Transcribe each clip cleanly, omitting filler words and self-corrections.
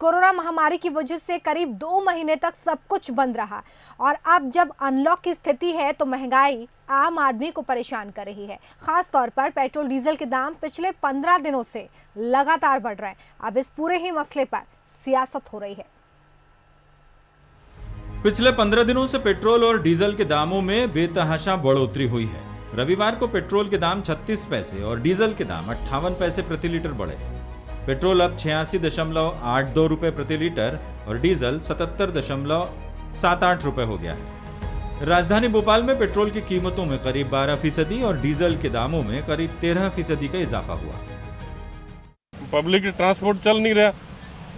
Corona महामारी की वजह से करीब 2 महीने तक सब कुछ बंद रहा और अब जब अनलॉक की स्थिति है तो महंगाई आम आदमी को परेशान कर रही है। खास तौर पर पेट्रोल डीजल के दाम पिछले 15 दिनों से लगातार बढ़ रहे हैं। अब इस पूरे ही मसले पर सियासत हो रही है। पिछले 15 दिनों से पेट्रोल और डीजल के दामों में बेतहाशा बढ़ोतरी हुई है। रविवार को पेट्रोल के दाम 36 पैसे और डीजल के दाम 58 पैसे प्रति लीटर बढ़े। पेट्रोल अब 86.82 रुपए प्रति लीटर और डीजल 77.78 रुपए हो गया है। राजधानी भोपाल में पेट्रोल की कीमतों में करीब 12% और डीजल के दामों में करीब 13% का इजाफा हुआ। पब्लिक ट्रांसपोर्ट चल नहीं रहा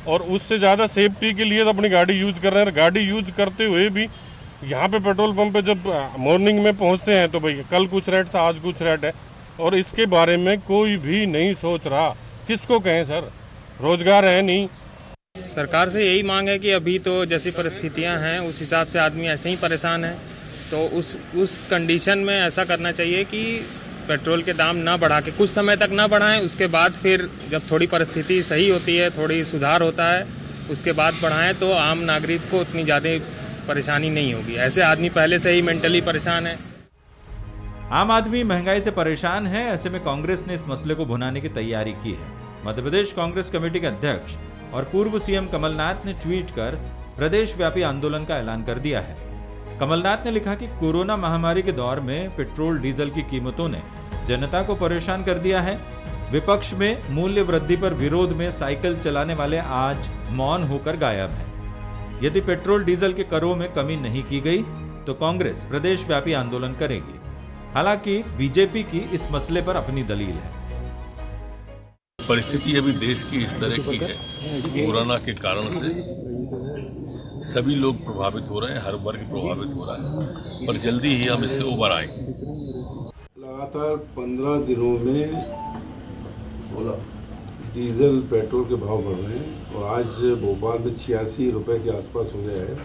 और उससे ज़्यादा सेफ्टी के लिए तो अपनी गाड़ी यूज कर रहे हैं। गाड़ी यूज करते हुए भी यहाँ पे पेट्रोल पंप पे जब मॉर्निंग में पहुँचते हैं तो भाई कल कुछ रेट था, आज कुछ रेट है और इसके बारे में कोई भी नहीं सोच रहा। किसको कहें सर, रोजगार है नहीं। सरकार से यही मांग है कि अभी तो जैसी परिस्थितियां हैं उस हिसाब से आदमी ऐसे ही परेशान है, तो उस कंडीशन में ऐसा करना चाहिए कि पेट्रोल के दाम ना बढ़ा के कुछ समय तक ना बढ़ाएं, उसके बाद फिर जब थोड़ी परिस्थिति सही होती है, थोड़ी सुधार होता है, उसके बाद बढ़ाएं तो आम नागरिक को उतनी ज़्यादा परेशानी नहीं होगी। ऐसे आदमी पहले से ही मेंटली परेशान है। आम आदमी महंगाई से परेशान है। ऐसे में कांग्रेस ने इस मसले को भुनाने की तैयारी की है। मध्य प्रदेश कांग्रेस कमेटी के अध्यक्ष और पूर्व सीएम कमलनाथ ने ट्वीट कर प्रदेश व्यापी आंदोलन का ऐलान कर दिया है। कमलनाथ ने लिखा कि कोरोना महामारी के दौर में पेट्रोल डीजल की कीमतों ने जनता को परेशान कर दिया है। विपक्ष में मूल्य वृद्धि पर विरोध में साइकिल चलाने वाले आज मौन होकर गायब हैं। यदि पेट्रोल डीजल के करों में कमी नहीं की गई तो कांग्रेस प्रदेश व्यापी आंदोलन करेगी। हालांकि बीजेपी की इस मसले पर अपनी दलील है। परिस्थिति अभी देश की इस तरह की है, कोरोना के कारण से सभी लोग प्रभावित हो रहे हैं, हर वर्ग प्रभावित हो रहा है, पर जल्दी ही हम इससे उबर आएंगे। लगातार 15 दिनों में डीजल पेट्रोल के भाव बढ़ रहे हैं और आज भोपाल में 86 रुपए के आसपास हो गया है,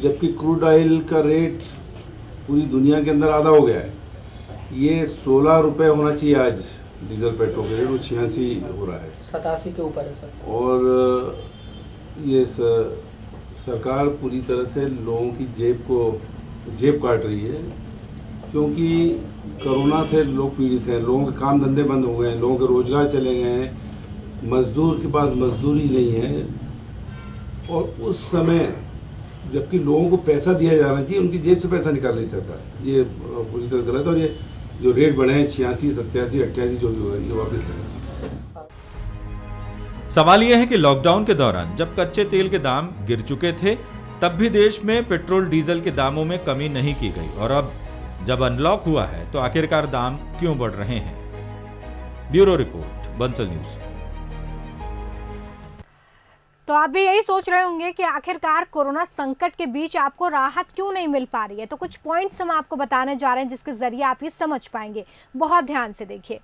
जबकि क्रूड ऑयल का रेट पूरी दुनिया के अंदर आधा हो गया है। ये 16 रुपए होना चाहिए आज डीजल पेट्रोल का रेट, वो 86 हो रहा है, 87 के ऊपर है सर। और ये सरकार पूरी तरह से लोगों की जेब काट रही है, क्योंकि कोरोना से लोग पीड़ित हैं, लोगों के काम धंधे बंद हो गए हैं, लोगों के रोजगार चले गए हैं, मजदूर के पास मजदूरी नहीं है और उस समय जबकि लोगों को पैसा दिया जाना चाहिए, उनकी जेब से पैसा निकाल नहीं सकता। ये पूरी तरह गलत है और ये जो रेट बढ़े हैं 86, 87, 88 जो भी हो ये वापस लेना। सवाल यह है कि लॉकडाउन के दौरान जब कच्चे तेल के दाम गिर चुके थे तब भी देश में पेट्रोल डीजल के दामों में कमी नहीं की गई और अब जब अनलॉक हुआ है तो आखिरकार दाम क्यों बढ़ रहे हैं। Bureau report, Bansal news. तो आप भी यही सोच रहे होंगे कि आखिरकार कोरोना संकट के बीच आपको राहत क्यों नहीं मिल पा रही है। तो कुछ पॉइंट्स हम आपको बताने जा रहे हैं जिसके जरिए आप ये समझ पाएंगे। बहुत ध्यान से देखिए।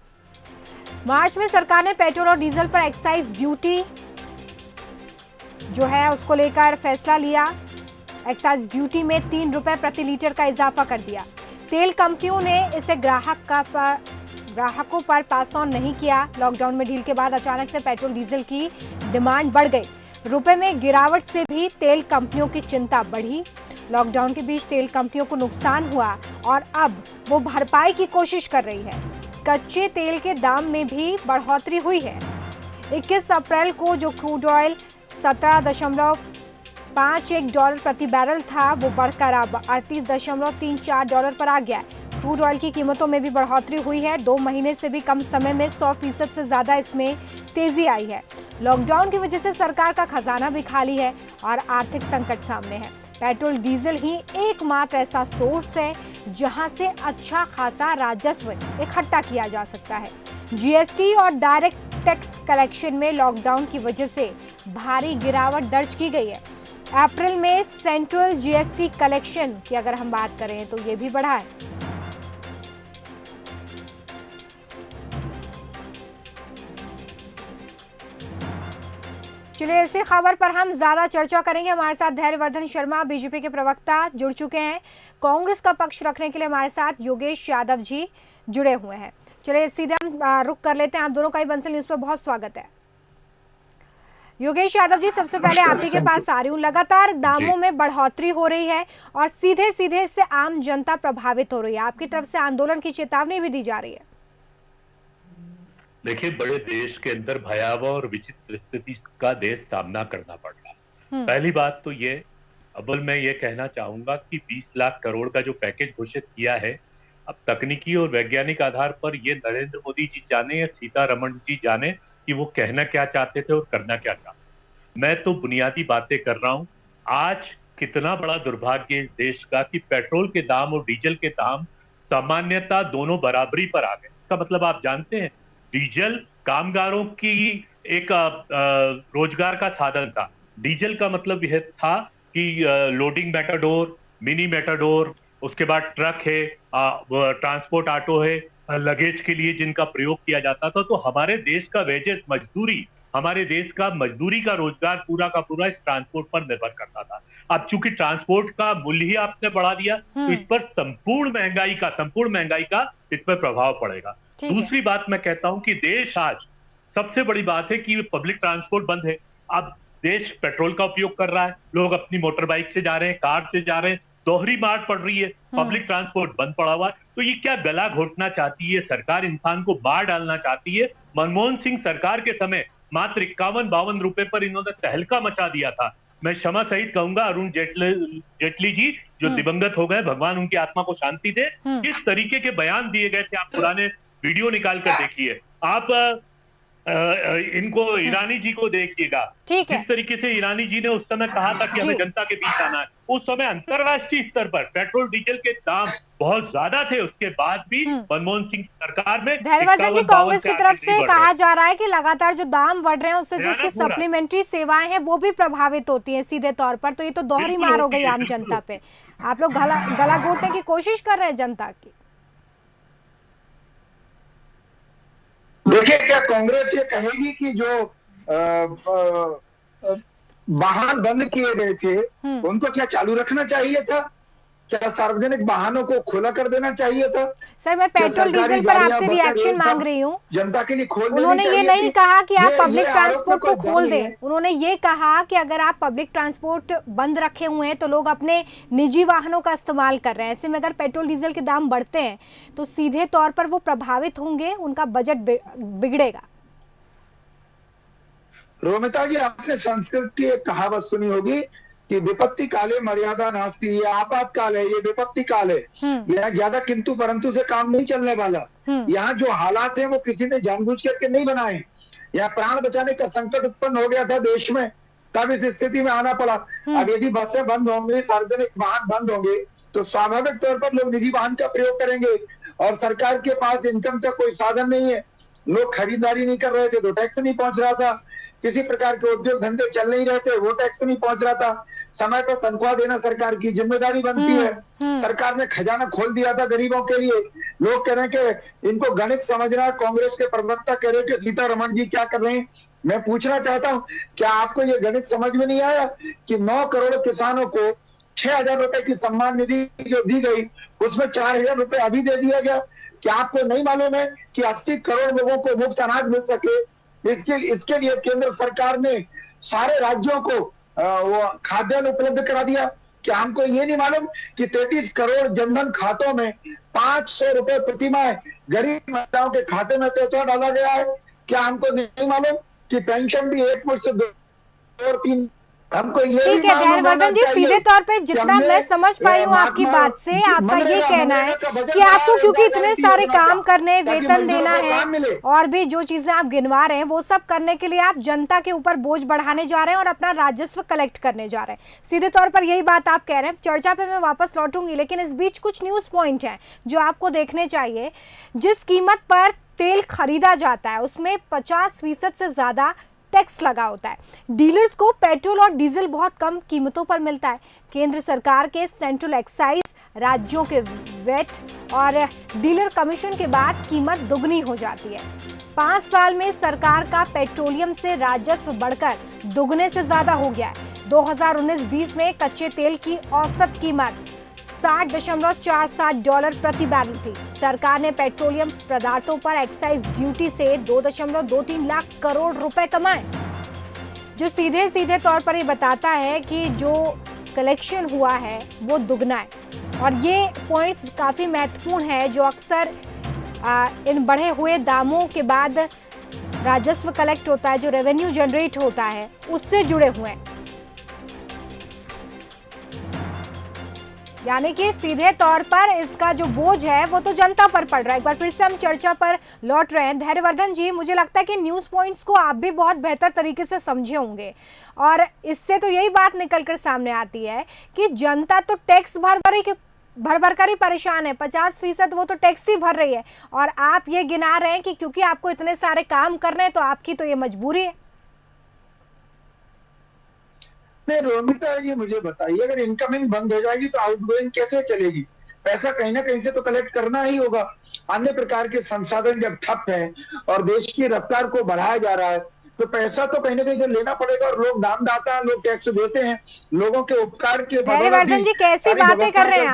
मार्च में सरकार ने पेट्रोल और डीजल पर एक्साइज ड्यूटी जो है उसको लेकर फैसला लिया। एक्साइज ड्यूटी में 3 रुपए प्रति लीटर का इजाफा कर दिया। तेल कंपनियों ने इसे ग्राहकों पर पास ऑन नहीं किया। लॉकडाउन में ढील के बाद अचानक से पेट्रोल डीजल की डिमांड बढ़ गई। रुपए में गिरावट से भी तेल कंपनियों की चिंता बढ़ी। लॉकडाउन के बीच तेल कंपनियों को नुकसान हुआ और अब वो भरपाई की कोशिश कर रही है। कच्चे तेल के दाम में भी बढ़ोतरी हुई है। 21 अप्रैल को जो क्रूड ऑयल $17.51 प्रति बैरल था वो बढ़कर अब $38.34 पर आ गया है। क्रूड ऑयल की कीमतों में भी बढ़ोतरी हुई है। 2 महीने से भी कम समय में 100% से ज्यादा इसमें तेजी आई है। लॉकडाउन की वजह से सरकार का खजाना भी खाली है और आर्थिक संकट सामने है। पेट्रोल डीजल ही एकमात्र ऐसा सोर्स है जहां से अच्छा खासा राजस्व इकट्ठा किया जा सकता है। जीएसटी और डायरेक्ट टैक्स कलेक्शन में लॉकडाउन की वजह से भारी गिरावट दर्ज की गई है। अप्रैल में सेंट्रल जीएसटी कलेक्शन की अगर हम बात करें तो ये भी बढ़ा है। चलिए इसी खबर पर हम ज्यादा चर्चा करेंगे। हमारे साथ धैर्यवर्धन शर्मा बीजेपी के प्रवक्ता जुड़ चुके हैं। कांग्रेस का पक्ष रखने के लिए हमारे साथ योगेश यादव जी जुड़े हुए हैं। चलिए सीधे हम रुक कर लेते हैं। आप दोनों का ही बंसल न्यूज पर बहुत स्वागत है। योगेश यादव जी, सबसे पहले आप ही के पास आ रही हूँ। लगातार दामों में बढ़ोतरी हो रही है और सीधे सीधे इससे आम जनता प्रभावित हो रही है। आपकी तरफ से आंदोलन की चेतावनी भी दी जा रही है। देखिए, बड़े देश के अंदर भयावह और विचित्र स्थिति का देश सामना करना पड़ रहा है। पहली बात तो ये, अव्वल मैं ये कहना चाहूंगा कि 20 लाख करोड़ का जो पैकेज घोषित किया है, अब तकनीकी और वैज्ञानिक आधार पर ये नरेंद्र मोदी जी जाने या सीतारमण जी जाने कि वो कहना क्या चाहते थे और करना क्या चाहते। मैं तो बुनियादी बातें कर रहा हूं। आज कितना बड़ा दुर्भाग्य इस देश का कि पेट्रोल के दाम और डीजल के दाम सामान्यतः दोनों बराबरी पर आ गए। इसका मतलब आप जानते हैं, डीजल कामगारों की एक रोजगार का साधन था। डीजल का मतलब यह था कि लोडिंग मेटाडोर, मिनी मेटाडोर, उसके बाद ट्रक है, ट्रांसपोर्ट ऑटो है, लगेज के लिए जिनका प्रयोग किया जाता था। तो हमारे देश का वेजेस, मजदूरी, हमारे देश का मजदूरी का रोजगार पूरा का पूरा इस ट्रांसपोर्ट पर निर्भर करता था। अब चूंकि ट्रांसपोर्ट का मूल्य ही आपने बढ़ा दिया, तो इस पर संपूर्ण महंगाई का इस पर प्रभाव पड़ेगा। दूसरी बात मैं कहता हूं कि देश आज सबसे बड़ी बात है कि पब्लिक ट्रांसपोर्ट बंद है। अब देश पेट्रोल का उपयोग कर रहा है, लोग अपनी मोटर बाइक से जा रहे हैं, कार से जा रहे हैं, दोहरी मार्ट पड़ रही है, पब्लिक ट्रांसपोर्ट बंद पड़ा हुआ है। तो ये क्या गला घोटना चाहती है सरकार? इंसान को मार डालना चाहती है। मनमोहन सिंह सरकार के समय मात्र 51-52 रुपए पर इन्होंने तहलका मचा दिया था। मैं क्षमा सहित कहूंगा अरुण जेटली जी जो दिवंगत हो गए, भगवान उनकी आत्मा को शांति दे, किस तरीके के बयान दिए गए थे। आप पुराने वीडियो निकाल कर देखिए, आप इनको ईरानी जी को देखिएगा, जिस तरीके से ईरानी जी ने उस समय कहा था कि हमें जनता के बीच आना है। उस समय अंतरराष्ट्रीय स्तर पर पेट्रोल डीजल के दाम बहुत ज्यादा थे, उसके बाद भी मनमोहन सिंह सरकार में धैर्यवर्धन जी, कांग्रेस की तरफ से कहा जा रहा है कि लगातार जो दाम बढ़ रहे हैं उससे जो इसकी सप्लीमेंट्री सेवाएं हैं वो भी प्रभावित होती हैं सीधे तौर पर। तो ये तो दोहरी मार हो गई आम जनता पे। आप लोग गला घोटने की कोशिश कर रहे हैं जनता की। देखिए, क्या कांग्रेस ये कहेगी कि जो वाहन बंद किए गए थे उनको क्या चालू रखना चाहिए था? क्या सार्वजनिक वाहनों को खुला कर देना चाहिए था? सर, मैं पेट्रोल डीजल पर आपसे रिएक्शन मांग रही हूँ। जनता के लिए खोल देनी उन्होंने ये नहीं कहा कि आप पब्लिक ट्रांसपोर्ट को खोल दें। है। उन्होंने ये कहा कि अगर आप पब्लिक ट्रांसपोर्ट बंद रखे हुए हैं तो लोग अपने निजी वाहनों का इस्तेमाल कर रहे हैं। ऐसे में अगर पेट्रोल डीजल के दाम बढ़ते हैं तो सीधे तौर पर वो प्रभावित होंगे, उनका बजट बिगड़ेगा। रोमिता जी, आपने संस्कृत की एक कहावत सुनी होगी कि विपत्ति काले मर्यादा नास्ती। ये आपातकाल है, ये विपत्ति काल है। यहाँ ज्यादा किंतु परंतु से काम नहीं चलने वाला। यहाँ जो हालात हैं वो किसी ने जानबूझ करके नहीं बनाए। यहाँ प्राण बचाने का संकट उत्पन्न हो गया था देश में, तब इस स्थिति में आना पड़ा। अब यदि बसें बंद होंगी, सार्वजनिक वाहन बंद होंगे, तो स्वाभाविक तौर पर लोग निजी वाहन का प्रयोग करेंगे और सरकार के पास इनकम का कोई साधन नहीं है। लोग खरीदारी नहीं कर रहे थे तो टैक्स नहीं पहुंच रहा था, किसी प्रकार के उद्योग धंधे चल नहीं रहे थे, वो टैक्स नहीं पहुंच रहा था। समय पर तनख्वाह देना सरकार की जिम्मेदारी बनती है। सरकार ने खजाना खोल दिया था गरीबों के लिए। लोग कह रहे हैं कि इनको गणित समझना। कांग्रेस के प्रवक्ता कह रहे हैं कि सीतारमण जी क्या कर रहे हैं। मैं पूछना चाहता हूं, क्या आपको ये गणित समझ में नहीं आया कि 9 करोड़ किसानों को 6,000 रुपए की सम्मान निधि जो दी गई उसमें 4,000 रुपए अभी दे दिया गया? क्या आपको नहीं मालूम है कि 80 करोड़ लोगों को मुफ्त अनाज मिल सके? इसके लिए केंद्र सरकार ने सारे राज्यों को वो खाद्यान्न उपलब्ध करा दिया। क्या हमको ये नहीं मालूम कि 33 करोड़ जनधन खातों में 500 रुपए प्रतिमाह गरीब महिलाओं के खाते में पहुंचा डाला गया है? क्या हमको नहीं मालूम कि पेंशन भी 1 मुश्त 2 और 3? हमको ये ठीक है धैर्यवर्धन जी, सीधे तौर पे जितना मैं समझ पाई हूँ आपकी बात से, आपका ये कहना है कि आपको क्योंकि इतने सारे काम करने, वेतन देना है और भी जो चीजें आप गिनवा रहे हैं वो सब करने के लिए आप जनता के ऊपर बोझ बढ़ाने जा रहे हैं और अपना राजस्व कलेक्ट करने जा रहे हैं। सीधे तौर पर यही बात आप कह रहे हैं। चर्चा पे मैं वापस लौटूंगी, लेकिन इस बीच कुछ न्यूज पॉइंट है जो आपको देखने चाहिए। जिस कीमत पर तेल खरीदा जाता है उसमें 50% से ज्यादा टैक्स लगा होता है। डीलर्स को पेट्रोल और डीजल बहुत कम कीमतों पर मिलता है। केंद्र सरकार के सेंट्रल एक्साइज, राज्यों के वेट और डीलर कमीशन के बाद कीमत दुगनी हो जाती है। 5 साल में सरकार का पेट्रोलियम से राजस्व बढ़कर दुगने से ज्यादा हो गया है। 2019-20 में कच्चे तेल की औसत कीमत $60.47 प्रति बैरल थी। सरकार ने पेट्रोलियम पदार्थों पर एक्साइज ड्यूटी से 2.23 लाख करोड़ रुपए कमाए। जो सीधे सीधे तौर पर ये बताता है कि जो कलेक्शन हुआ है वो दुगना है। और ये पॉइंट्स काफ़ी महत्वपूर्ण है जो अक्सर इन बढ़े हुए दामों के बाद राजस्व कलेक्ट होता है, जो रेवेन्यू जनरेट होता है, उससे जुड़े हुए हैं। यानी कि सीधे तौर पर इसका जो बोझ है वो तो जनता पर पड़ रहा है। एक बार फिर से हम चर्चा पर लौट रहे हैं। धैर्यवर्धन जी, मुझे लगता है कि न्यूज़ पॉइंट्स को आप भी बहुत बेहतर तरीके से समझे होंगे और इससे तो यही बात निकलकर सामने आती है कि जनता तो टैक्स भर कर ही परेशान है। 50% वो तो टैक्स ही भर रही है और आप ये गिना रहे हैं कि क्योंकि आपको इतने सारे काम करने हैं तो आपकी तो ये मजबूरी है। नहीं रोमिता जी, मुझे बताइए, अगर इनकमिंग बंद हो जाएगी तो आउटगोइंग कैसे चलेगी? पैसा कहीं ना कहीं से तो कलेक्ट करना ही होगा। अन्य प्रकार के संसाधन जब ठप हैं और देश की रफ्तार को बढ़ाया जा रहा है तो पैसा तो कहीं ना कहीं से लेना पड़ेगा। और लोग दानदाता हैं, लोग टैक्स देते हैं, लोगों के उपकार के धैर्यवर्धन जी कैसी बातें कर रहे हैं आप?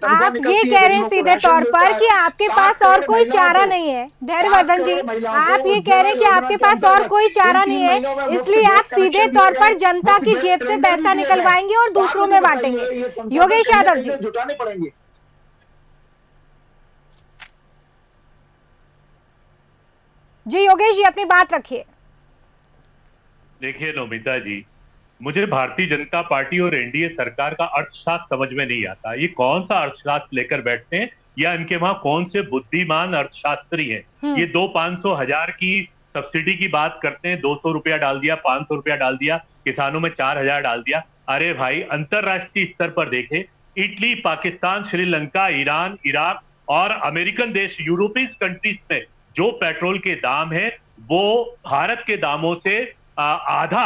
आप ये कह रहे हैं सीधे तौर पर कि आपके पास और कोई चारा नहीं है। धैर्यवर्धन जी, आप ये कह रहे हैं कि आपके पास और कोई चारा नहीं है, इसलिए आप सीधे तौर पर जनता की जेब से पैसा निकलवाएंगे और दूसरों में बांटेंगे। योगेश यादव जी, जुटाने पड़ेंगे। जी योगेश जी अपनी बात रखिए। देखिए नोमिता जी, मुझे भारतीय जनता पार्टी और एनडीए सरकार का अर्थशास्त्र समझ में नहीं आता। ये कौन सा अर्थशास्त्र लेकर बैठते हैं या इनके वहां कौन से बुद्धिमान अर्थशास्त्री हैं? ये 200-500 हजार की सब्सिडी की बात करते हैं, 200 रुपया डाल दिया, 500 रुपया डाल दिया, किसानों में 4000 डाल दिया। अरे भाई, अंतरराष्ट्रीय स्तर पर देखें, Italy, Pakistan, Sri Lanka, Iran, Iraq और अमेरिकन देश, यूरोपीय कंट्रीज में जो पेट्रोल के दाम है वो भारत के दामों से आधा,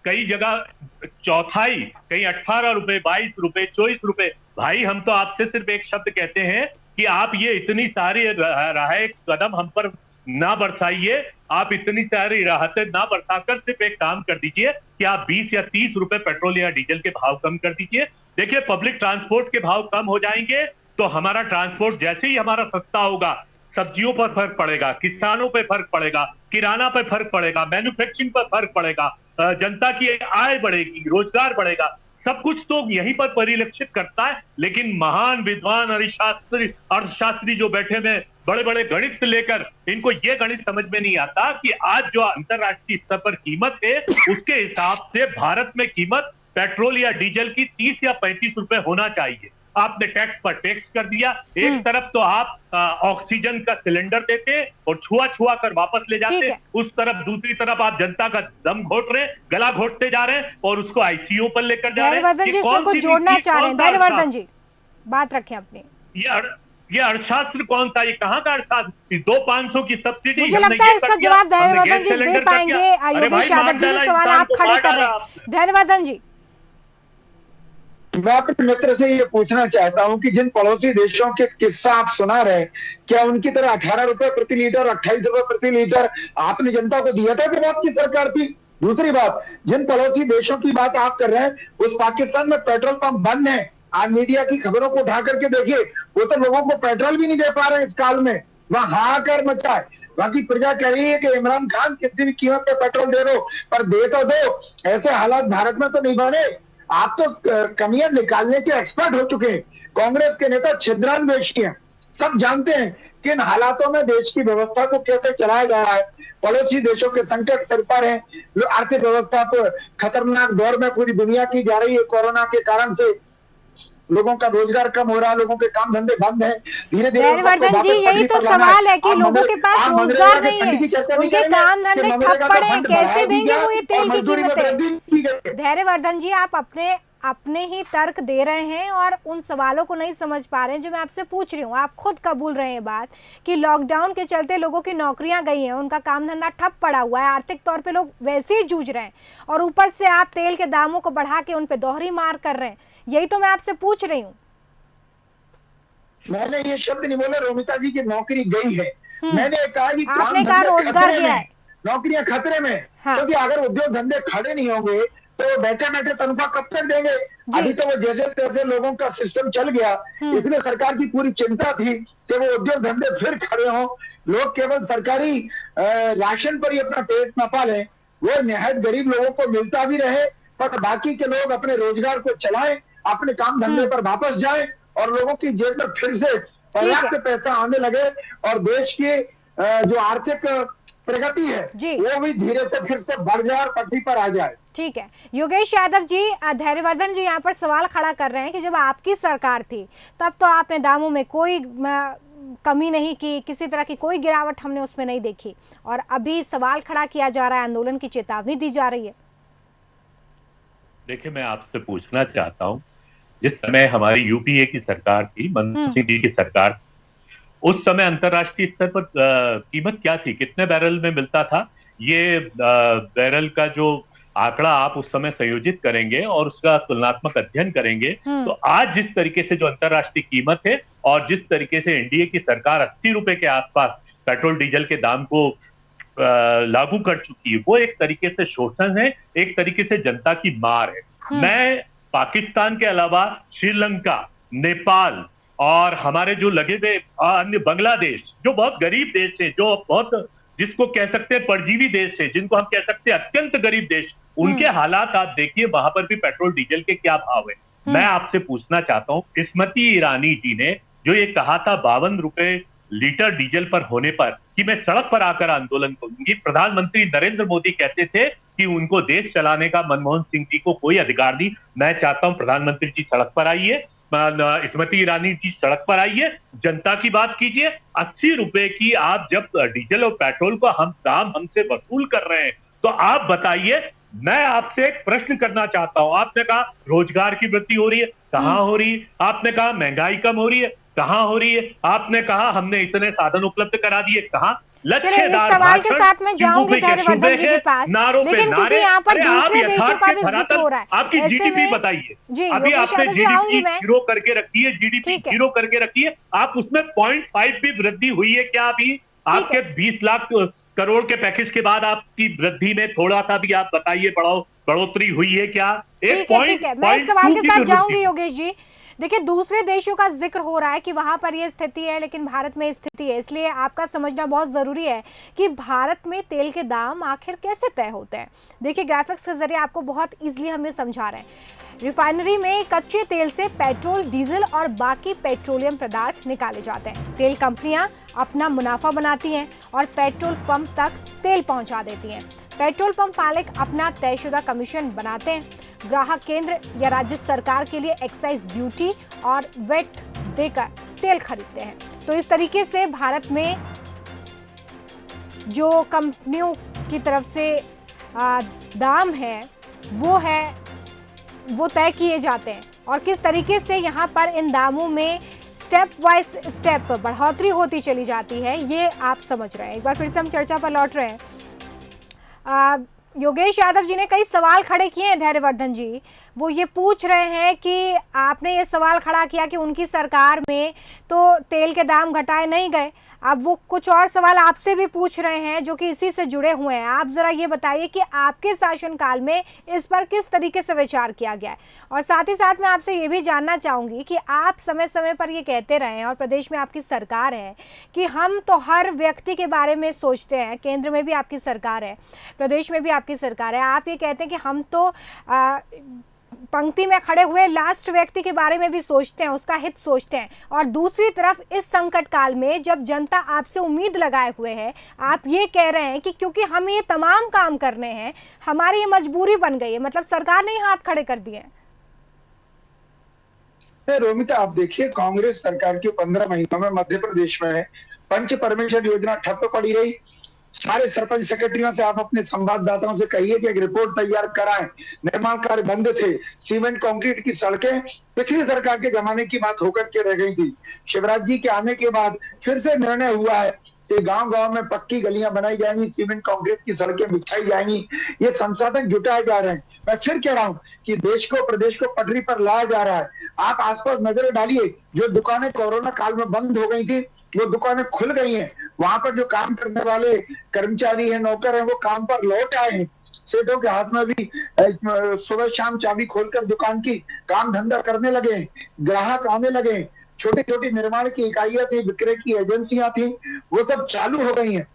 कई जगह चौथाई, कहीं 18 रुपए, 22 रुपए, 24 रुपए। भाई, हम तो आपसे सिर्फ एक शब्द कहते हैं कि आप ये इतनी सारी राहें कदम हम पर ना बरसाइए, आप इतनी सारी राहतें ना बरसाकर सिर्फ एक काम कर दीजिए कि आप 20 या 30 रुपए पेट्रोल या डीजल के भाव कम कर दीजिए। देखिए, पब्लिक ट्रांसपोर्ट के भाव कम हो जाएंगे तो हमारा ट्रांसपोर्ट जैसे ही हमारा सस्ता होगा, सब्जियों पर फर्क पड़ेगा, किसानों पे फर्क पड़ेगा, किराना पे फर्क पड़ेगा, मैन्युफैक्चरिंग पर फर्क पड़ेगा, जनता की आय बढ़ेगी, रोजगार बढ़ेगा। सब कुछ तो यहीं पर परिलक्षित करता है। लेकिन महान विद्वान अर्थशास्त्री जो बैठे हुए बड़े बड़े गणित लेकर, इनको ये गणित समझ में नहीं आता कि आज जो अंतरराष्ट्रीय स्तर पर कीमत है उसके हिसाब से भारत में कीमत पेट्रोल या डीजल की 30 या 35 रुपए होना चाहिए। आपने टैक्स पर टैक्स कर दिया। एक तरफ तो आप ऑक्सीजन का सिलेंडर देते और छुआ कर वापस ले जाते, उस तरफ दूसरी तरफ आप जनता का दम घोट रहे, गला घोटते जा रहे हैं और उसको आईसीयू पर लेकर जा रहे हैं। धैर्यवर्धन जी इसमें कुछ जोड़ना चाह रहे हैं? धैर्यवर्धन जी बात रखें अपनी। ये अर्थशास्त्र कौन था? ये कहाँ का अर्थशास्त्र? 200-500 की सब्सिडी, मुझे लगता है इसका जवाब धैर्यवर्धन जी दे पाएंगे। योगेश यादव जी से सवाल आप खड़े कर रहे हैं। धैर्यवर्धन जी, मैं अपने मित्र से ये पूछना चाहता हूं कि जिन पड़ोसी देशों के किस्सा आप सुना रहे हैं, क्या उनकी तरह 18 रुपए प्रति लीटर, 28 रुपए प्रति लीटर आपने जनता को दिया था जब आपकी सरकार थी? दूसरी बात, जिन पड़ोसी देशों की बात आप कर रहे हैं, उस पाकिस्तान में पेट्रोल पंप बंद है। आज मीडिया की खबरों को उठा करके देखिए, वो तो लोगों को पेट्रोल भी नहीं दे पा रहे इस काल में। वहां हाहाकार मचा है। बाकी प्रजा कह रही है कि इमरान खान किसी भी कीमत पे पेट्रोल दे दो, पर दे तो दो। ऐसे हालात भारत में तो नहीं बने। आप तो कमियां निकालने के एक्सपर्ट हो चुके हैं। कांग्रेस के नेता छिद्रान्वेषी हैं, सब जानते हैं कि इन हालातों में देश की व्यवस्था को कैसे चलाया जा रहा है। पड़ोसी देशों के संकट सिर पर है, आर्थिक व्यवस्था को खतरनाक दौर में पूरी दुनिया की जा रही है। कोरोना के कारण से लोगों का रोजगार कम हो रहा है, लोगों के काम धंधे बंद हैं। धीरे धीरे धैर्यवर्धन जी, यही तो सवाल है कि लोगों के पास रोजगार नहीं है, उनके काम धंधे ठप पड़े हैं, कैसे देंगे वो ये तेल की कीमतें? धैर्यवर्धन जी, आप अपने ही तर्क दे रहे हैं और उन सवालों को नहीं समझ पा रहे हैं जो मैं आपसे पूछ रही हूँ। आप खुद कबूल रहे हैं बात कि लॉकडाउन के चलते लोगों की नौकरियां गई हैं, उनका काम धंधा ठप पड़ा हुआ है, आर्थिक तौर पे लोग वैसे ही जूझ रहे हैं और ऊपर से आप तेल के दामों को बढ़ा के उन पे दोहरी मार कर रहे हैं। यही तो मैं आपसे पूछ रही हूँ। मैंने ये शब्द नहीं बोला रोमिता जी की नौकरी गई है, मैंने कहा कि आपने कहा रोजगार गया है, नौकरियां खतरे में। क्योंकि अगर उद्योग धंधे खड़े नहीं होंगे तो बैठे बैठे तनख्वाह कब तक देंगे? अभी तो वो जैसे तैसे लोगों का सिस्टम चल गया, इसलिए सरकार की पूरी चिंता थी कि वो उद्योग धंधे फिर खड़े हों, लोग केवल सरकारी राशन पर ही अपना पेट न पालें। वो निहायत गरीब लोगों को मिलता भी रहे, पर बाकी के लोग अपने रोजगार को चलाएं, अपने काम धंधे पर वापस जाएं और लोगों की जेब में फिर से पर्याप्त पैसा आने लगे और देश की जो आर्थिक प्रगति है वो भी धीरे से फिर से बढ़ जाए और पटरी पर आ जाए। ठीक है योगेश यादव जी, धैर्यवर्धन जी यहाँ पर सवाल खड़ा कर रहे हैं कि जब आपकी सरकार थी तब तो आपने दामों में कोई कमी नहीं की, किसी तरह की कोई गिरावट हमने उसमें नहीं देखी, और अभी सवाल खड़ा किया जा रहा है, आंदोलन की चेतावनी दी जा रही है। देखिए, मैं आपसे पूछना चाहता हूँ, जिस समय हमारी यूपीए की सरकार थी, मनमोहन सिंह जी की सरकार, उस समय अंतरराष्ट्रीय स्तर पर कीमत क्या थी, कितने बैरल में मिलता था? ये बैरल का जो आंकड़ा आप उस समय संयोजित करेंगे और उसका तुलनात्मक अध्ययन करेंगे तो आज जिस तरीके से जो अंतरराष्ट्रीय कीमत है और जिस तरीके से एनडीए की सरकार 80 रुपए के आसपास पेट्रोल डीजल के दाम को लागू कर चुकी है, वो एक तरीके से शोषण है, एक तरीके से जनता की मार है। मैं पाकिस्तान के अलावा श्रीलंका, नेपाल और हमारे जो लगे हुए अन्य बांग्लादेश, जो बहुत गरीब देश है, जो बहुत जिसको कह सकते हैं परजीवी देश है, जिनको हम कह सकते हैं अत्यंत गरीब देश, उनके हालात आप देखिए, वहां पर भी पेट्रोल डीजल के क्या भाव है। मैं आपसे पूछना चाहता हूं, स्मृति ईरानी जी ने जो ये कहा था 52 रुपए लीटर डीजल पर होने पर कि मैं सड़क पर आकर आंदोलन करूंगी, प्रधानमंत्री नरेंद्र मोदी कहते थे कि उनको देश चलाने का मनमोहन सिंह जी को कोई अधिकार नहीं। मैं चाहता हूं प्रधानमंत्री जी सड़क पर आइए, स्मृति ईरानी जी सड़क पर आइए, जनता की बात कीजिए। 80 रुपए की आप जब डीजल और पेट्रोल को हम दाम हमसे वसूल कर रहे हैं तो आप बताइए। मैं आपसे एक प्रश्न करना चाहता हूं, आपने कहा रोजगार की वृद्धि हो रही है, कहां हो रही है? आपने कहा महंगाई कम हो रही है, कहां हो रही है? आपने कहा हमने इतने साधन उपलब्ध करा दिए, कहां? चलिए इस सवाल के साथ मैं जाऊंगी धैर्यवर्धन जी के पास, लेकिन क्योंकि यहाँ पर दूसरे देशों का भी जिक्र हो रहा है, आपकी जीडीपी बताइए। जी अभी आपने जीडीपी जीरो करके रखी है, जीडीपी जीरो करके रखी है, आप उसमें 0.5 भी वृद्धि हुई है क्या? अभी आपके 20 लाख करोड़ के पैकेज के बाद आपकी वृद्धि में थोड़ा सा भी आप बताइए बढ़ोतरी हुई है क्या? ठीक है, मैं इस सवाल के साथ जाऊंगी योगेश जी। देखिए दूसरे देशों का जिक्र हो रहा है कि वहां पर ये स्थिति है, लेकिन भारत में स्थिति है, इसलिए आपका समझना बहुत ज़रूरी है कि भारत में तेल के दाम आखिर कैसे तय होते हैं। देखिए ग्राफिक्स के जरिए आपको बहुत इजीली हम ये समझा रहे हैं। रिफाइनरी में कच्चे तेल से पेट्रोल, डीजल और बाकी पेट्रोलियम पदार्थ निकाले जाते हैं। तेल कंपनियां अपना मुनाफा बनाती हैं और पेट्रोल पंप तक तेल पहुंचा देती हैं। पेट्रोल पंप मालिक अपना तयशुदा कमीशन बनाते हैं। ग्राहक केंद्र या राज्य सरकार के लिए एक्साइज ड्यूटी और वेट देकर तेल खरीदते हैं। तो इस तरीके से भारत में जो कंपनियों की तरफ से दाम है वो तय किए जाते हैं और किस तरीके से यहाँ पर इन दामों में स्टेप वाइज स्टेप बढ़ोतरी होती चली जाती है, ये आप समझ रहे हैं। एक बार फिर से हम चर्चा पर लौट रहे हैं। योगेश यादव जी ने कई सवाल खड़े किए हैं धैर्यवर्धन जी, वो ये पूछ रहे हैं कि आपने ये सवाल खड़ा किया कि उनकी सरकार में तो तेल के दाम घटाए नहीं गए, अब वो कुछ और सवाल आपसे भी पूछ रहे हैं जो कि इसी से जुड़े हुए हैं। आप ज़रा ये बताइए कि आपके शासनकाल में इस पर किस तरीके से विचार किया गया है, और साथ ही साथ मैं आपसे ये भी जानना चाहूँगी कि आप समय समय पर ये कहते रहे हैं और प्रदेश में आपकी सरकार है कि हम तो हर व्यक्ति के बारे में सोचते हैं, केंद्र में भी आपकी सरकार है, प्रदेश में भी आपकी सरकार है, आप ये कहते हैं कि हम तो पंक्ति में खड़े हुए लास्ट व्यक्ति के बारे में भी सोचते हैं, उसका हित सोचते हैं, और दूसरी तरफ इस संकट काल में जब जनता आपसे उम्मीद लगाए हुए है, आप ये कह रहे हैं कि क्योंकि हम ये तमाम काम करने हैं, हमारी ये मजबूरी बन गई है, मतलब सरकार ने ही हाथ खड़े कर दिए हैं। रोमिता, आप देखिए कांग्रेस सरकार के 15 महीनों में मध्य प्रदेश में पंच परमेश्वर योजना ठप्प पड़ी रही। सारे सरपंच सेक्रेटरियों से आप अपने संवाददाताओं से कहिए कि एक रिपोर्ट तैयार कराएं। निर्माण कार्य बंद थे, सीमेंट कंक्रीट की सड़कें पिछली सरकार के जमाने की बात होकर के रह गई थी। शिवराज जी के आने के बाद फिर से निर्णय हुआ है कि गांव-गांव में पक्की गलियां बनाई जाएंगी, सीमेंट कंक्रीट की सड़कें बिछाई जाएंगी, ये संसाधन जुटाए जा रहे हैं। मैं फिर कह रहा हूँ कि देश को, प्रदेश को पटरी पर लाया जा रहा है। आप आसपास नजर डालिए, जो दुकानें कोरोना काल में बंद हो गई थी वो दुकानें खुल गई हैं। वहां पर जो काम करने वाले कर्मचारी हैं, नौकर हैं, वो काम पर लौट आए हैं। सेठों के हाथ में भी सुबह शाम चाबी खोलकर दुकान की काम धंधा करने लगे, ग्राहक आने लगे। छोटी छोटी निर्माण की इकाइयां थी, विक्रय की एजेंसियां थी, वो सब चालू हो गई हैं।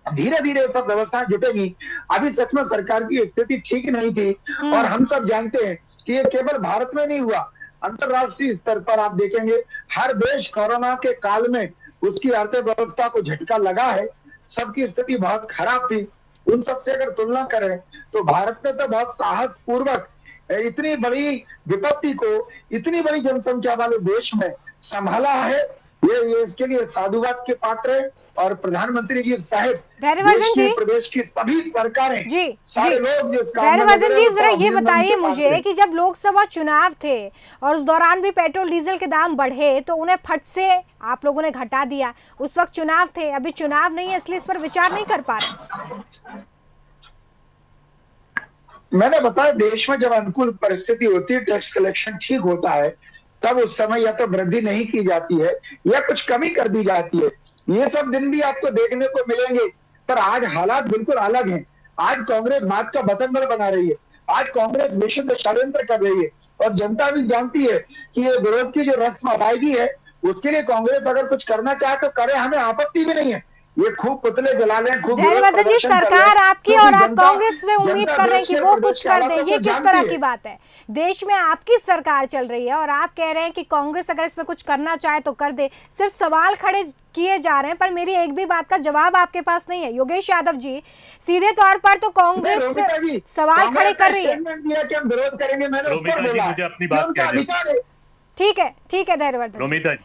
धीरे धीरे सब व्यवस्थाएं जुटेगी। अभी सच में सरकार की स्थिति ठीक नहीं थी और हम सब जानते हैं कि ये केवल भारत में नहीं हुआ, अंतरराष्ट्रीय स्तर पर आप देखेंगे हर देश कोरोना के काल में उसकी अर्थव्यवस्था को झटका लगा है, सबकी स्थिति बहुत खराब थी। उन सबसे अगर तुलना करें तो भारत ने तो बहुत साहस पूर्वक इतनी बड़ी विपत्ति को इतनी बड़ी जनसंख्या वाले देश में संभाला है। ये इसके लिए साधुवाद के पात्र है और प्रधानमंत्री जी सहित प्रदेश की सभी सरकारें जी सारे लोग धैर्यवर्धन जी, जरा ये बताइए मुझे कि जब लोकसभा चुनाव थे और उस दौरान भी पेट्रोल डीजल के दाम बढ़े तो उन्हें फट से आप लोगों ने घटा दिया। उस वक्त चुनाव थे, अभी चुनाव नहीं है इसलिए इस पर विचार नहीं कर पा रहे। मैंने बताया देश में जब अनुकूल परिस्थिति होती है, टैक्स कलेक्शन ठीक होता है, तब उस समय या तो वृद्धि नहीं की जाती है या कुछ कमी कर दी जाती है। ये सब दिन भी आपको देखने को मिलेंगे, पर आज हालात बिल्कुल अलग हैं। आज कांग्रेस बात का बतंगड़ बना रही है, आज कांग्रेस बेशुद्ध षड्यंत्र कर रही है और जनता भी जानती है कि ये विरोध की जो रस्म अदायगी है उसके लिए कांग्रेस अगर कुछ करना चाहे तो करे, हमें आपत्ति भी नहीं है। ये खूब पुतले जला लें, खूब धैर्यवर्धन जी, सरकार आपकी और आप कांग्रेस से उम्मीद कर रहे हैं कि वो कुछ कर दे, ये किस तरह की बात है? देश में आपकी सरकार चल रही है और आप कह रहे हैं कि कांग्रेस अगर इसमें कुछ करना चाहे तो कर दे। सिर्फ सवाल खड़े किए जा रहे हैं पर मेरी एक भी बात का जवाब आपके पास नहीं है। योगेश यादव जी, सीधे तौर पर तो कांग्रेस सवाल खड़े कर रही है। विरोध करेंगे, मैंने उस पर बोला, अपनी बात अधिकार है। ठीक है धैर्यवर्धन।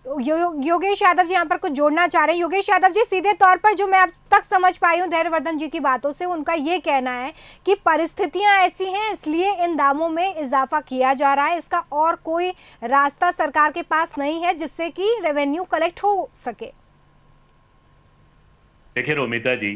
योगेश यादव जी यहाँ पर कुछ जोड़ना चाह रहे हैं। योगेश यादव जी, सीधे तौर पर जो मैं अब तक समझ पाई हूँ धैर्यवर्धन जी की बातों से, उनका ये कहना है कि परिस्थितियां ऐसी हैं इसलिए इन दामों में इजाफा किया जा रहा है, इसका और कोई रास्ता सरकार के पास नहीं है जिससे कि रेवेन्यू कलेक्ट हो सके। देखिए रोमिता जी,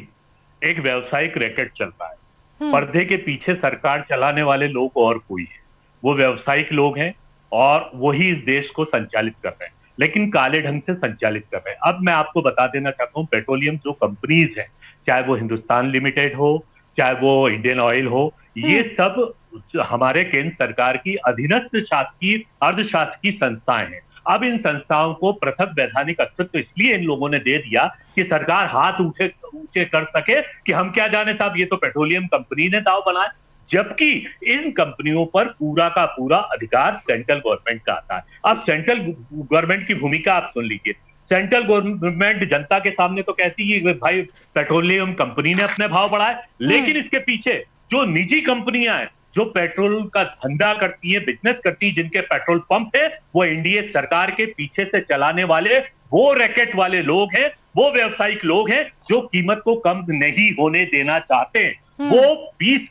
एक व्यावसायिक रैकेट चल रहा है, पर्दे के पीछे सरकार चलाने वाले लोग और कोई है, वो व्यावसायिक लोग हैं और वही इस देश को संचालित कर रहे हैं, लेकिन काले ढंग से संचालित कर रहे हैं। अब मैं आपको बता देना चाहता हूं, पेट्रोलियम जो कंपनीज हैं, चाहे वो हिंदुस्तान लिमिटेड हो, चाहे वो इंडियन ऑयल हो, ये सब हमारे केंद्र सरकार की अधीनस्थ शासकीय अर्धशासकीय संस्थाएं हैं। अब इन संस्थाओं को पृथक वैधानिक अस्तित्व इसलिए इन लोगों ने दे दिया कि सरकार हाथ ऊंचे कर सके कि हम क्या जाने साहब, ये तो पेट्रोलियम कंपनी ने दाव बनाए, जबकि इन कंपनियों पर पूरा का पूरा अधिकार सेंट्रल गवर्नमेंट का आता है। अब सेंट्रल गवर्नमेंट की भूमिका आप सुन लीजिए। सेंट्रल गवर्नमेंट जनता के सामने तो कहती है भाई पेट्रोलियम कंपनी ने अपने भाव बढ़ाए, लेकिन इसके पीछे जो निजी कंपनियां हैं जो पेट्रोल का धंधा करती है, बिजनेस करती है, जिनके पेट्रोल पंप है, वो एनडीए सरकार के पीछे से चलाने वाले वो रैकेट वाले लोग हैं, वो व्यावसायिक लोग हैं जो कीमत को कम नहीं होने देना चाहते हैं। वो 20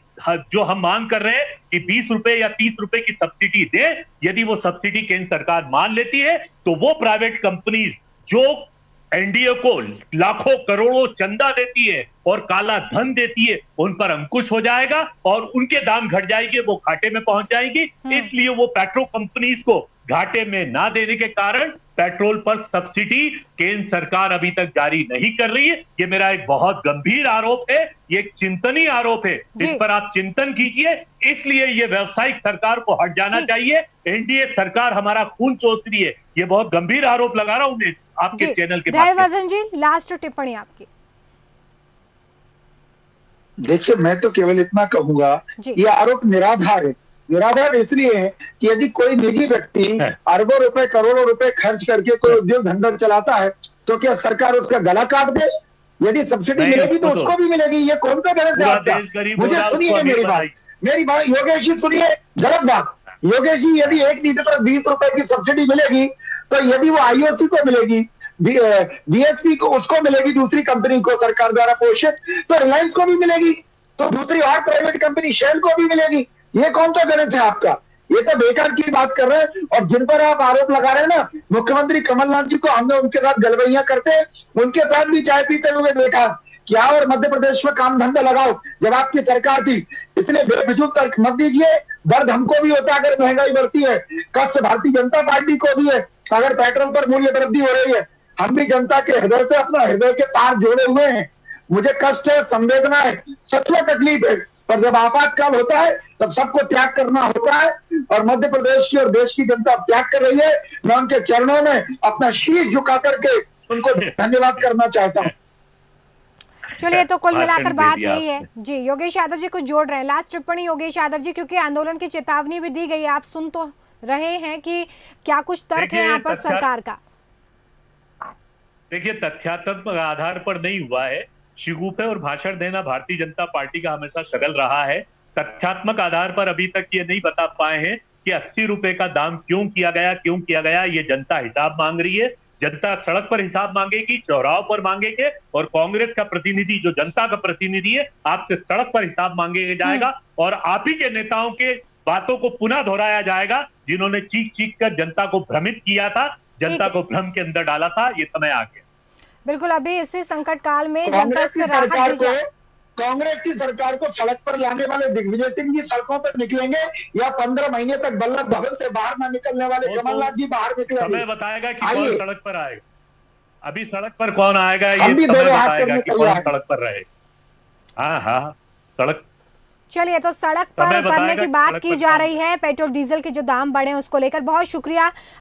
जो हम मांग कर रहे हैं कि 20 रुपए या 30 रुपए की सब्सिडी दे, यदि वो सब्सिडी केंद्र सरकार मान लेती है तो वो प्राइवेट कंपनीज जो एनडीए को लाखों करोड़ों चंदा देती है और काला धन देती है, उन पर अंकुश हो जाएगा और उनके दाम घट जाएंगे, वो घाटे में पहुंच जाएंगी। इसलिए वो पेट्रोल कंपनीज को घाटे में ना देने के कारण पेट्रोल पर सब्सिडी केंद्र सरकार अभी तक जारी नहीं कर रही है। ये मेरा एक बहुत गंभीर आरोप है, ये एक चिंतनीय आरोप है, इस पर आप चिंतन कीजिए। इसलिए ये व्यावसायिक सरकार को हट जाना चाहिए। एनडीए सरकार हमारा खून चूस रही है, ये बहुत गंभीर आरोप लगा रहा हूं आपके चैनल के माध्यम से। धैर्यवर्धन जी, लास्ट टिप्पणी आपकी। देखिए, मैं तो केवल इतना कहूंगा, ये आरोप निराधार है। निराधार इसलिए है कि यदि कोई निजी व्यक्ति अरबों रुपए करोड़ों रुपए खर्च करके कोई उद्योग धंधा चलाता है तो क्या सरकार उसका गला काट दे? यदि सब्सिडी मिलेगी तो उसको भी मिलेगी। ये कौन सा गलत है आपका? मुझे सुनिए मेरी बात योगेश जी सुनिए, गलत बात योगेश जी, यदि 1 लीटर पर 20 रुपए की सब्सिडी मिलेगी तो यदि वो आईओसी को मिलेगी, बीएसपी को उसको मिलेगी, दूसरी कंपनी को सरकार द्वारा पोषित, तो रिलायंस को भी मिलेगी, तो दूसरी और प्राइवेट कंपनी शेल को भी मिलेगी। ये कौन सा गलत है आपका? ये तो बेकार की बात कर रहे हैं। और जिन पर आप आरोप लगा रहे हैं ना, मुख्यमंत्री कमलनाथ जी को हमने उनके साथ गलबैया करते हैं, उनके साथ भी चाय पीते हुए देखा। क्या और मध्य प्रदेश में काम धंधा लगाओ, जब आपकी सरकार थी। इतने बेफिजूल तर्क मत दीजिए। दर्द हमको भी होता है अगर महंगाई बढ़ती है, कष्ट भारतीय जनता पार्टी को भी है अगर पेट्रोल पर मूल्य वृद्धि हो रही है। हम भी जनता के हृदय से अपना हृदय के तार जोड़े हुए हैं। मुझे कष्ट है, संवेदना है, सच में तकलीफ है, पर जब आपातकाल होता है तब सबको त्याग करना होता है और मध्य प्रदेश की और देश की जनता त्याग कर रही है। मैं उनके चरणों में अपना शीश झुका करके उनको धन्यवाद करना चाहता हूँ। चलिए, तो कुल मिलाकर भाषण दे बात दिया यही है जी। योगेश यादव जी कुछ जोड़ रहे हैं, लास्ट टिप्पणी योगेश यादव जी, क्योंकि आंदोलन की चेतावनी भी दी गई है, आप सुन तो रहे हैं कि क्या कुछ तर्क है देखिए, यहाँ पर सरकार का? देखिए, तथ्यात्मक आधार पर नहीं हुआ है। शिगुफे और भाषण देना भारतीय जनता पार्टी का हमेशा शगल रहा है। तथ्यात्मक आधार पर अभी तक ये नहीं बता पाए हैं कि 80 रुपए का दाम क्यों किया गया। ये जनता हिसाब मांग रही है। जनता सड़क पर हिसाब मांगेगी, चौराहों पर मांगेंगे, और कांग्रेस का प्रतिनिधि जो जनता का प्रतिनिधि है आपसे सड़क पर हिसाब मांगे जाएगा, और आप ही के नेताओं के बातों को पुनः दोहराया जाएगा जिन्होंने चीख चीख कर जनता को भ्रमित किया था, जनता को भ्रम के अंदर डाला था। ये समय आ गया। बिल्कुल, अभी इसी संकट काल में जनता कांग्रेस से की राहत सरकार दी को जाए। कांग्रेस की सरकार को सड़क पर लाने वाले दिग्विजय सिंह जी सड़कों पर निकलेंगे, या 15 महीने तक बल्लभ भवन से बाहर ना निकलने वाले कमलनाथ जी बाहर निकलेंगे? समय बताएगा कि कौन सड़क पर आएगा। अभी सड़क पर कौन आएगा ये हम भी समय दोनों हाथ बताएगा करने कि कौन तैयार हैं। सड़क पर रहेगा। हाँ, सड़क। चलिए, तो सड़क पर समय उतरने बताएगा की कि बात सड़क की पर जा कौन- रही है, पेट्रोल डीजल के जो दाम बढ़े हैं उसको लेकर। बहुत शुक्रिया